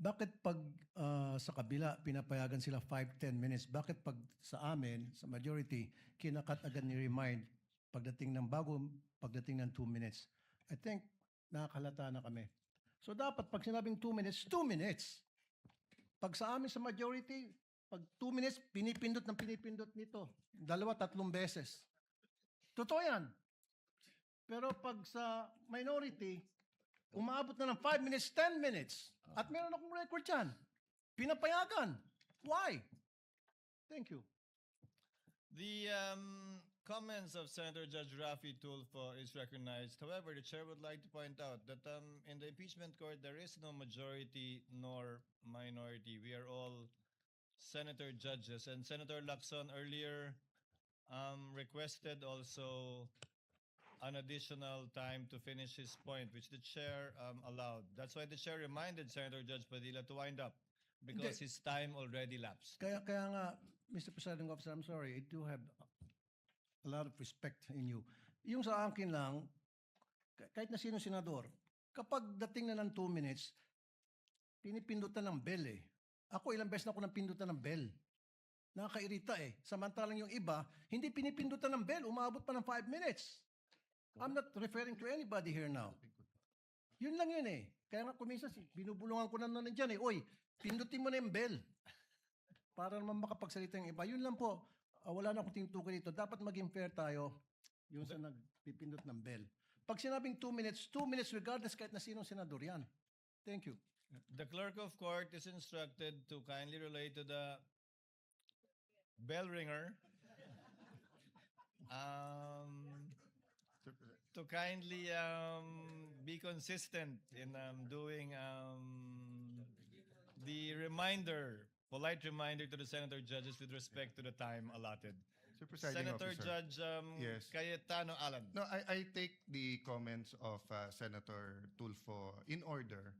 Bakit pag sa kabila pinapayagan sila 5-10 minutes, bakit pag sa amin, sa majority, kinakat agad ni remind pagdating ng 2 minutes? I think nakakalata na kami. So dapat pag sinabing 2 minutes, 2 minutes. Pag sa amin sa majority, pag 2 minutes, pinipindot nito. 2-3 beses. Totoo yan. Pero pag sa minority, umaabot na ng 5 minutes, 10 minutes. At meron akong record yan. Pinapayagan. Why? Thank you. The comments of Senator Judge Rafi Tulfo is recognized. However, the chair would like to point out that in the impeachment court, there is no majority nor minority. We are all senator judges. And Senator Lacson earlier requested also an additional time to finish his point, which the chair allowed. That's why the chair reminded Senator Judge Padilla to wind up because his time already lapsed. Kaya nga, Mr. Presiding Officer, I'm sorry, I do have a lot of respect in you. Yung sa akin lang, kahit na sino senador, kapag dating na ng 2 minutes, pinipindutan ng bell eh. Ako ilang beses na ako nang pindutan ng bell. Nakakairita eh. Samantalang yung iba, hindi pinipindutan ng bell, umabot pa ng 5 minutes. I'm not referring to anybody here now. Yun lang yun eh. Kaya nga kuminsan, binubulungan ko na nandiyan eh. Oy, pindutin mo na yung bell. Para naman makapagsalita yung iba. Yun lang po. Wala na akong tinutukoy dito. Dapat maging fair tayo yung sa nagpipindot ng bell. Pag sinabing 2 minutes, 2 minutes regardless kahit na sinong senador yan. Thank you. The clerk of court is instructed to kindly relate to the bell ringer. To kindly be consistent in doing the reminder, polite reminder to the senator judges with respect to the time allotted. Sir Presiding Senator Officer. Judge Yes. Cayetano Alan. No, I take the comments of Senator Tulfo in order.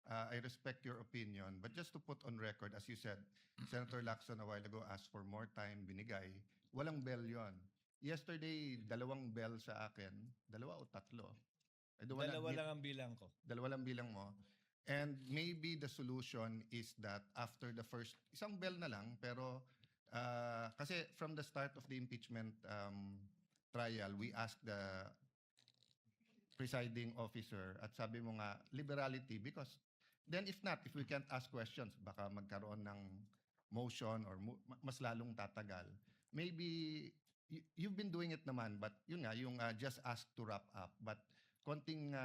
I respect your opinion, but just to put on record, as you said, Senator Lacson a while ago asked for more time, binigay. Walang bell yon. Yesterday, 2 bell sa akin. 2 o 3? Dalawa lang ang bilang ko. 2 lang bilang mo. And maybe the solution is that after the first, isang bell na lang, pero kasi from the start of the impeachment trial, we asked the presiding officer at sabi mo nga, liberality, because then if not, if we can't ask questions, baka magkaroon ng motion or mas lalong tatagal. Maybe you've been doing it naman, but yun nga, yung just ask to wrap up. But konting,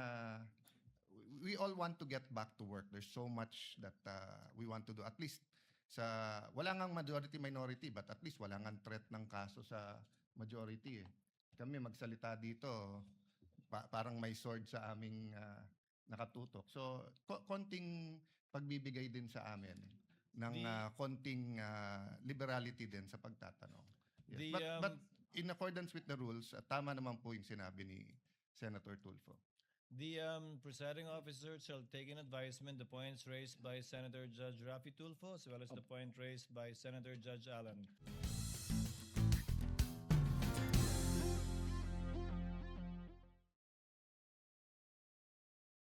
we all want to get back to work. There's so much that we want to do. At least, wala ngang majority-minority, but at least wala ngang threat ng kaso sa majority. Eh. Kami magsalita dito, parang may sword sa aming nakatutok. So, konting pagbibigay din sa amin ng konting liberality din sa pagtatanong. Yes. But in accordance with the rules, tama naman po yung sinabi ni Senator Tulfo. The presiding officer shall take in advisement the points raised by Senator Judge Rafi Tulfo as well as the point raised by Senator Judge Alan.